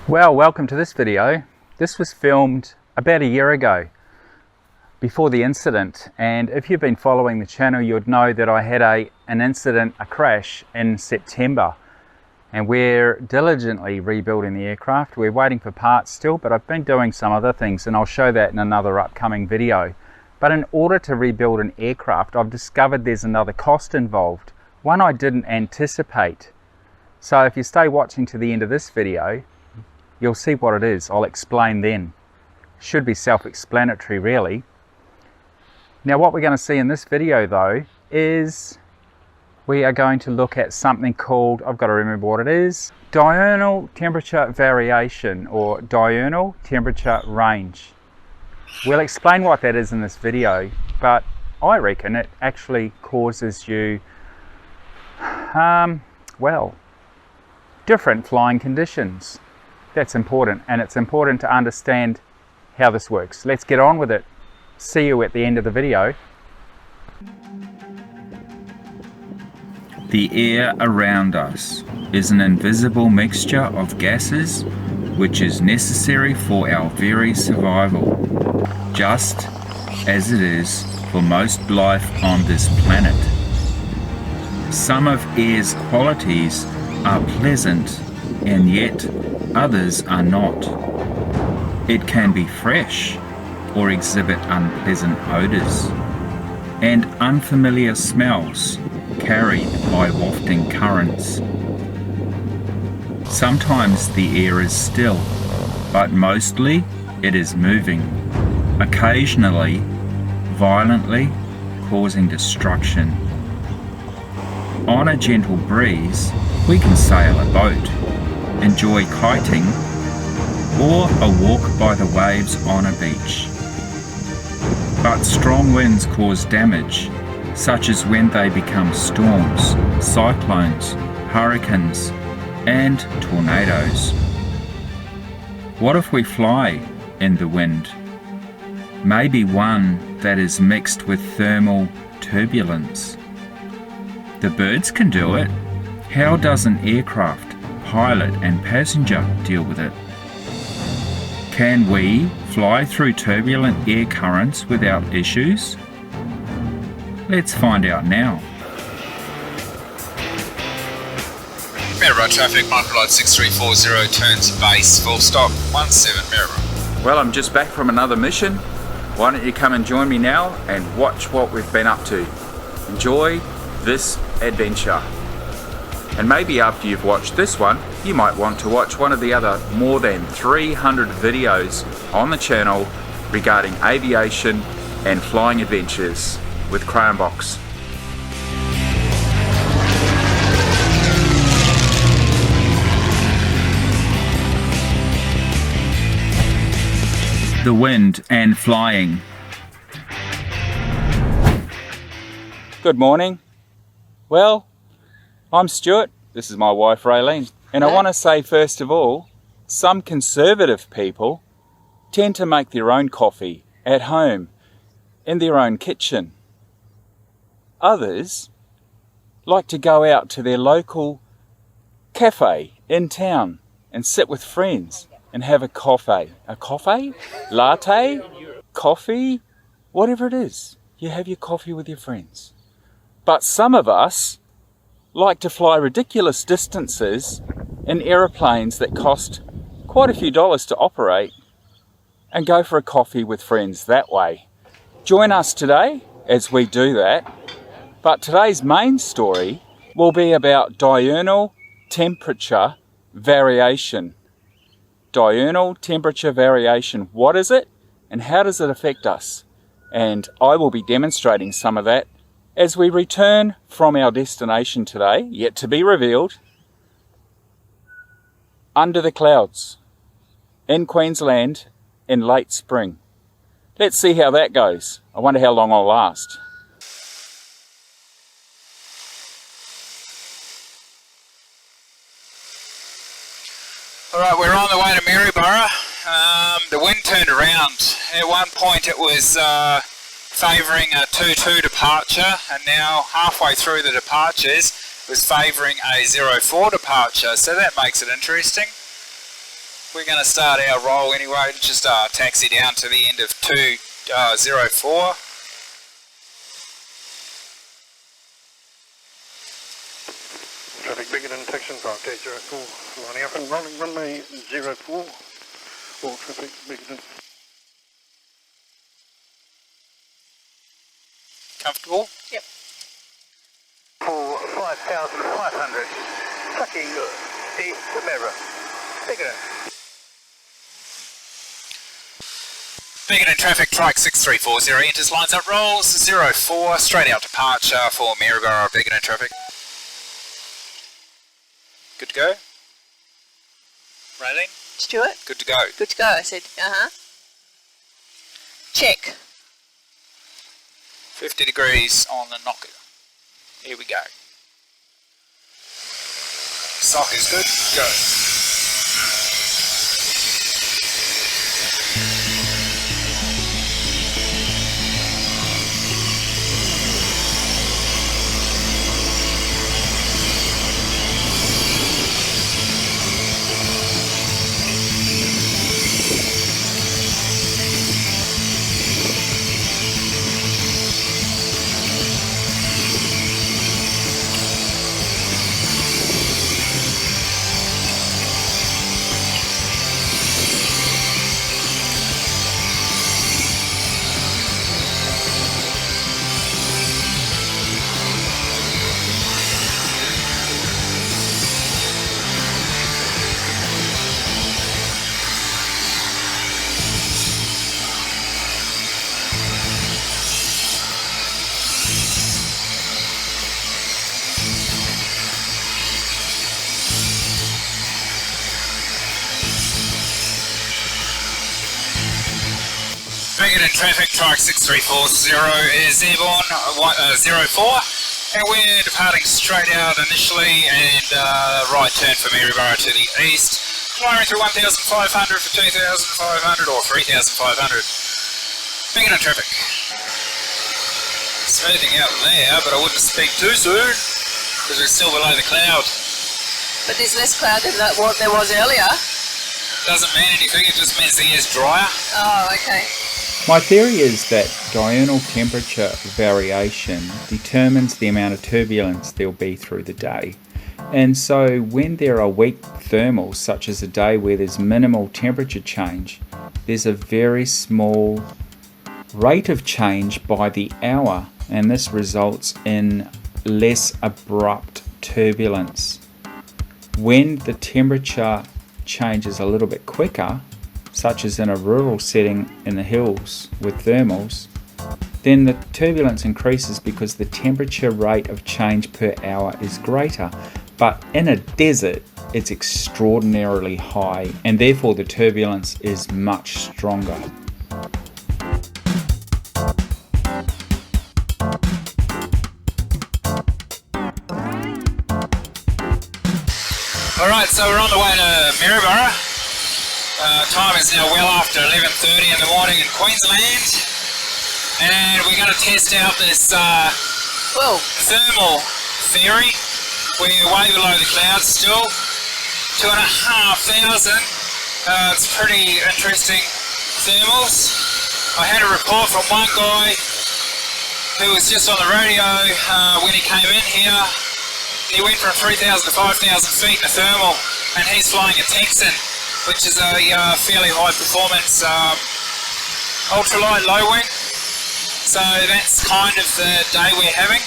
Well, welcome to this video. This was filmed about a year ago, before the incident, and if you've been following the channel you'd know that I had an incident, a crash in September, and we're diligently rebuilding the aircraft. We're waiting for parts still, but I've been doing some other things and I'll show that in another upcoming video. But in order to rebuild an aircraft, I've discovered there's another cost involved, one I didn't anticipate. So if you stay watching to the end of this video, you'll see what it is. I'll explain then. Should be self-explanatory really. Now what we're going to see in this video though is we are going to look at something called, I've got to remember what it is, diurnal temperature variation or diurnal temperature range. We'll explain what that is in this video, but I reckon it actually causes you, well, different flying conditions. That's important, and it's important to understand how this works. Let's get on with it. See you at the end of the video. The air around us is an invisible mixture of gases which is necessary for our very survival, just as it is for most life on this planet. Some of air's qualities are pleasant, and yet others are not. It can be fresh or exhibit unpleasant odours and unfamiliar smells carried by wafting currents. Sometimes the air is still, but mostly it is moving, occasionally violently causing destruction. On a gentle breeze, we can sail a boat, enjoy kiting, or a walk by the waves on a beach. But strong winds cause damage, such as when they become storms, cyclones, hurricanes, and tornadoes. What if we fly in the wind? Maybe one that is mixed with thermal turbulence. The birds can do it. How does an aircraft, pilot and passenger deal with it? Can we fly through turbulent air currents without issues? Let's find out now. Maryborough traffic, microlight 6340 turns base, full stop, 17 Maryborough. Well, I'm just back from another mission. Why don't you come and join me now and watch what we've been up to. Enjoy this adventure. And maybe after you've watched this one, you might want to watch one of the other more than 300 videos on the channel regarding aviation and flying adventures with Crayonbox. The wind and flying. Good morning. Well, I'm Stuart, this is my wife Raylene, and I want to say first of all, some conservative people tend to make their own coffee at home, in their own kitchen. Others like to go out to their local cafe in town and sit with friends and have a coffee, latte, coffee, whatever it is. You have your coffee with your friends. But some of us like to fly ridiculous distances in aeroplanes that cost quite a few dollars to operate and go for a coffee with friends that way. Join us today as we do that, but today's main story will be about diurnal temperature variation. Diurnal temperature variation, what is it and how does it affect us? And I will be demonstrating some of that as we return from our destination today, yet to be revealed, under the clouds in Queensland in late spring. Let's see how that goes. I wonder how long I'll last. Alright, we're on the way to Maryborough. The wind turned around. At one point it was favouring a 2-2 departure, and now halfway through the departures was favouring a 0-4 departure, so that makes it interesting. we're going to start our roll anyway. Just taxi down to the end of 204. Traffic bigger than Texan 5804, lining up and rolling runway 04. All traffic bigger than. Comfortable? Yep. For 5,500, tracking east Maryborough. Bigger than. Biggin traffic, trike 6340, enters lines up rolls 04, straight out departure for Maryborough, Biggin traffic. Good to go? Raylene? Stuart? Good to go. Good to go, I said. Check. 50 degrees on the knocker. Here we go. Sock is good. Go. Biggin traffic, trike 6340 is airborne 04, and we're departing straight out initially, and right turn for Maryborough to the east, climbing through 1,500 for 2,500 or 3,500. Biggin traffic. Smoothing out there, but I wouldn't speak too soon because we're still below the cloud. But there's less cloud than what there was earlier. Doesn't mean anything, it just means the air's drier. Oh, okay. My theory is that diurnal temperature variation determines the amount of turbulence there'll be through the day. And so when there are weak thermals, such as a day where there's minimal temperature change, there's a very small rate of change by the hour, and this results in less abrupt turbulence. When the temperature changes a little bit quicker, such as in a rural setting in the hills with thermals, then the turbulence increases because the temperature rate of change per hour is greater. But in a desert, it's extraordinarily high, and therefore the turbulence is much stronger. Alright, so we're on the way to Maryborough. Time is now well after 11:30 in the morning in Queensland, and we're going to test out this thermal theory. We're way below the clouds still, 2,500. It's pretty interesting thermals. I had a report from one guy who was just on the radio when he came in here. He went from 3,000 to 5,000 feet in a thermal, and he's flying a Texan, which is a fairly high performance ultralight low wing. So that's kind of the day we're having.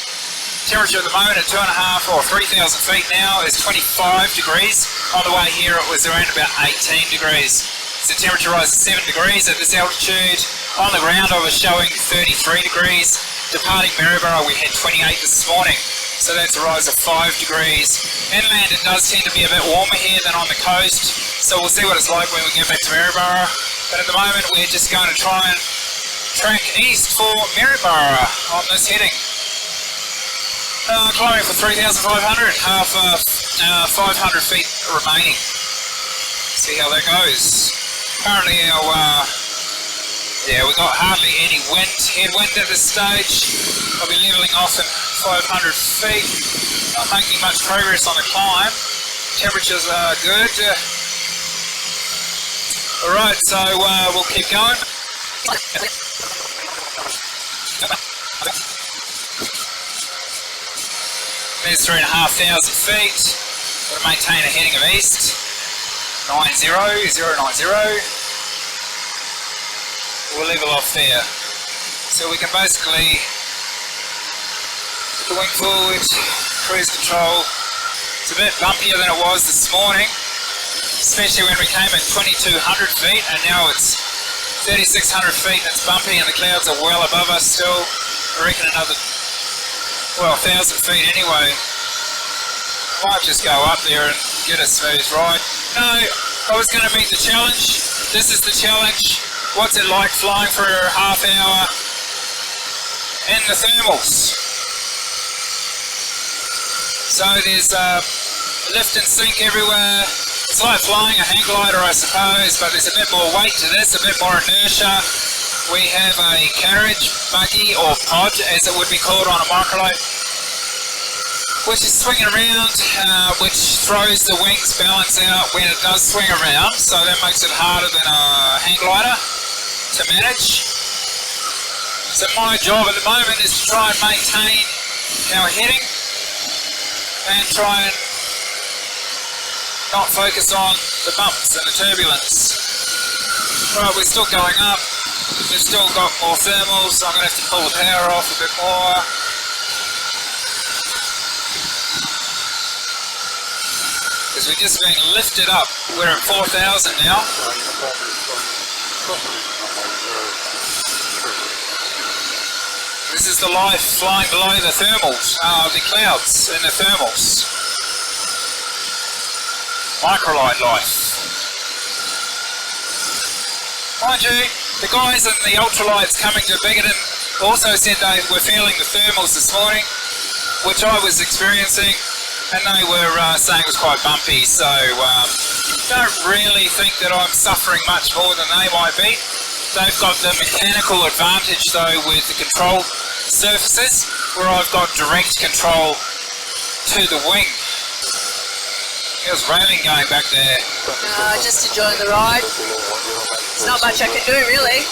Temperature at the moment at 2,500 or 3,000 feet now is 25 degrees. On the way here it was around about 18 degrees. So temperature rises 7 degrees at this altitude. On the ground I was showing 33 degrees. Departing Maryborough we had 28 this morning. So that's a rise of 5 degrees. Inland it does tend to be a bit warmer here than on the coast. So we'll see what it's like when we get back to Maryborough. But at the moment we're just going to try and track east for Maryborough on this heading. Climbing for 3,500, half 500 feet remaining. See how that goes. Currently we've got hardly any headwind at this stage. I'll be levelling off in 500 feet. Not making much progress on the climb. Temperatures are good. Alright, so we'll keep going. There's 3,500 feet. Got to maintain a heading of east. 90. We'll level off there. So we can basically put the wing forward, cruise control. It's a bit bumpier than it was this morning, especially when we came at 2,200 feet, and now it's 3,600 feet and it's bumpy and the clouds are well above us still. I reckon another, well, 1,000 feet anyway. Might just go up there and get a smooth ride. No, I was going to meet the challenge. This is the challenge. What's it like flying for a half hour in the thermals? So there's lift and sink everywhere. It's like flying a hang glider, I suppose, but there's a bit more weight to this, a bit more inertia. We have a carriage, buggy or pod, as it would be called on a microlight, which is swinging around, which throws the wings balance out when it does swing around, so that makes it harder than a hang glider to manage. So my job at the moment is to try and maintain our heading and try and not focus on the bumps and the turbulence. Right, we're still going up, we've still got more thermals, so I'm going to have to pull the power off a bit more. Because we're just being lifted up. We're at 4,000 now. This is the life flying below the thermals, the clouds in the thermals. Microlight life. Mind you, the guys in the ultralights coming to Bigoton also said they were feeling the thermals this morning, which I was experiencing. And they were saying it was quite bumpy, so don't really think that I'm suffering much more than they might be. They've got the mechanical advantage though with the control surfaces, where I've got direct control to the wing. There's railing going back there. Just enjoying the ride. There's not much I can do really.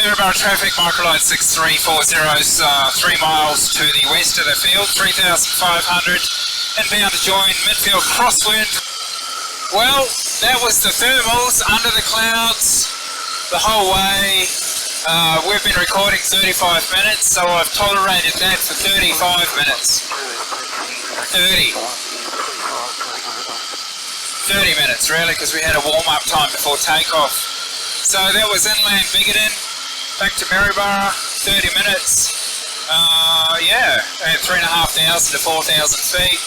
Maryborough traffic, microlight 6340 is 3 miles to the west of the field, 3,500, inbound to join midfield crosswind. Well, that was the thermals under the clouds the whole way. We've been recording 35 minutes, so I've tolerated that for 35 minutes. 30. 30 minutes really, because we had a warm-up time before takeoff. So that was inland Bigoton, back to Maryborough, 30 minutes. Yeah, at 3,500 to 4,000 feet.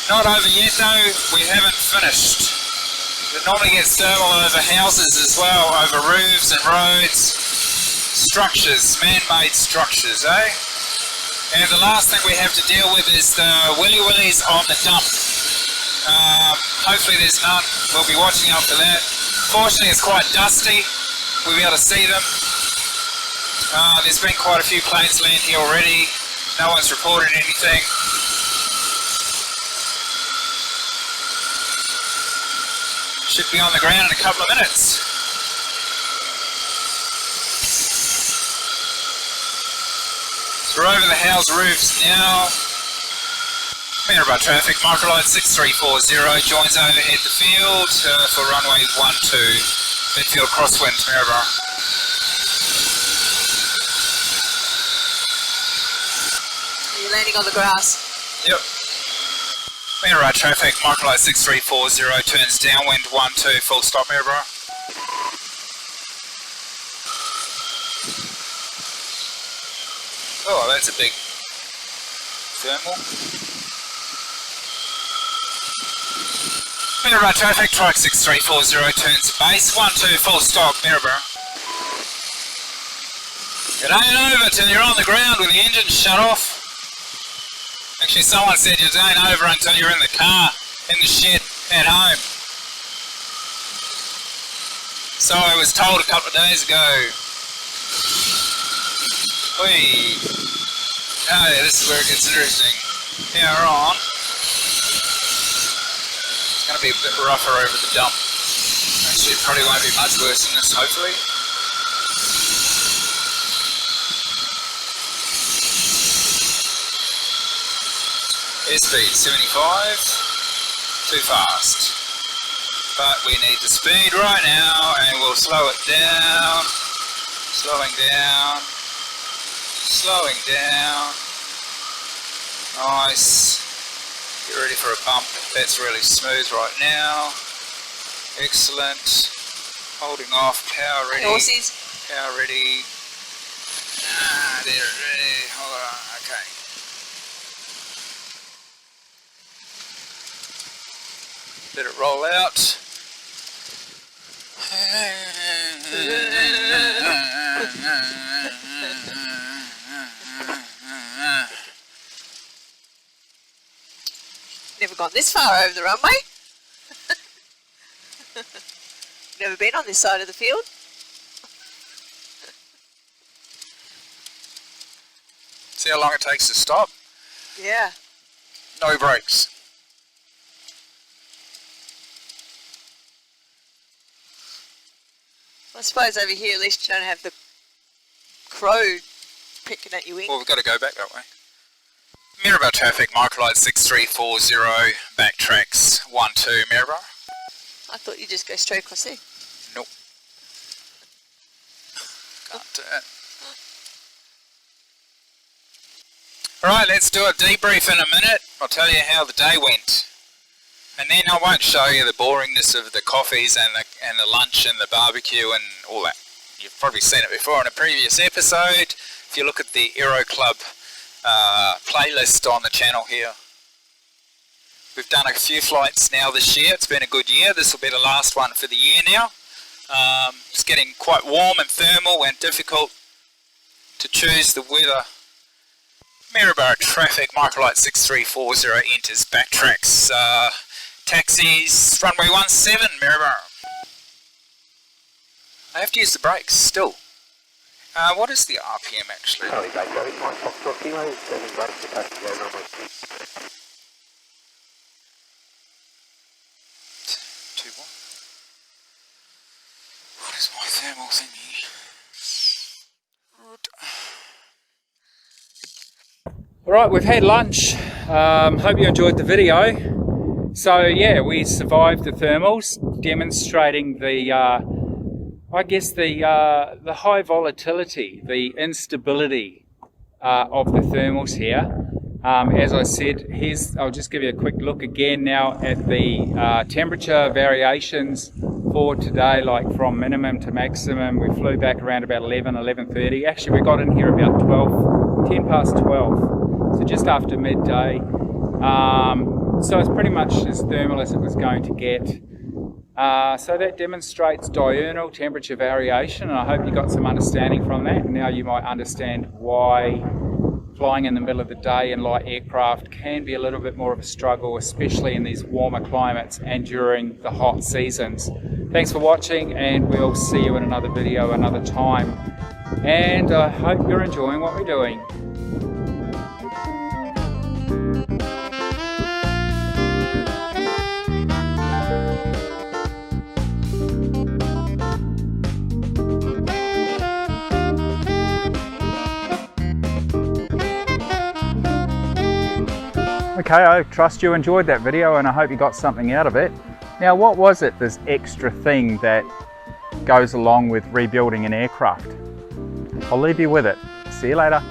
Not over yet though, we haven't finished. It normally gets thermal over houses as well, over roofs and roads. Structures, man-made structures, eh? And the last thing we have to deal with is the willy-willies on the dump. Hopefully there's none. We'll be watching out for that. Fortunately it's quite dusty. We'll be able to see them. There's been quite a few planes land here already. No one's reported anything. Should be on the ground in a couple of minutes. So we're over the house roofs now. Maryborough traffic, microlight 6340 joins overhead the field for runway 12, midfield crosswind Maryborough. You're landing on the grass. Yep. Maryborough traffic, microlight 6340 turns downwind 12, full stop Maryborough. Oh, that's a big thermal. Maryborough traffic, trike 6340 turns base 12, full stop Maryborough. It ain't over till you're on the ground with the engine shut off. Actually, someone said it ain't over until you're in the car, in the shed, at home. So I was told a couple of days ago. Whee! Oh yeah, this is where it gets interesting. Now we're on. It's going to be a bit rougher over the dump. Actually, it probably won't be much worse than this, hopefully. Airspeed 75, too fast. But we need the speed right now and we'll slow it down. Slowing down. Slowing down. Nice. Get ready for a bump. That's really smooth right now. Excellent. Holding off. Power ready. Horses. Power ready. There, ready. Hold on. Okay. Let it roll out. Never gone this far over the runway. Never been on this side of the field. See how long it takes to stop? Yeah. No brakes. I suppose over here at least you don't have the crow picking at your wing. Well, we've got to go back that way. Maryborough traffic, microlight 6340, backtracks 12 Maryborough. I thought you'd just go straight across there. Nope. Can't do it. Alright, let's do a debrief in a minute. I'll tell you how the day went. And then I won't show you the boringness of the coffees and the lunch and the barbecue and all that. You've probably seen it before in a previous episode. If you look at the Aero Club playlist on the channel here. We've done a few flights now this year. It's been a good year. This will be the last one for the year now. It's getting quite warm and thermal and difficult to choose the weather. Maryborough traffic, microlight 6340 enters backtracks. Taxis, runway 17, Maryborough. I have to use the brakes still. What is the RPM actually? Sorry, Bay, Mike Foxtrot Kilo, 7 brakes to taxi over runway 6. 2-1. What is my thermal thingy? Alright, we've had lunch. Hope you enjoyed the video. So yeah, we survived the thermals, demonstrating the I guess the high volatility, the instability of the thermals here. As I said, I'll just give you a quick look again now at the temperature variations for today, like from minimum to maximum. We flew back around about 11:30. Actually, we got in here about 10 past 12, so just after midday. So it's pretty much as thermal as it was going to get. So that demonstrates diurnal temperature variation, and I hope you got some understanding from that. Now you might understand why flying in the middle of the day in light aircraft can be a little bit more of a struggle, especially in these warmer climates and during the hot seasons. Thanks for watching, and we'll see you in another video another time. And I hope you're enjoying what we're doing. Okay, I trust you enjoyed that video and I hope you got something out of it. Now, what was it, this extra thing that goes along with rebuilding an aircraft? I'll leave you with it. See you later.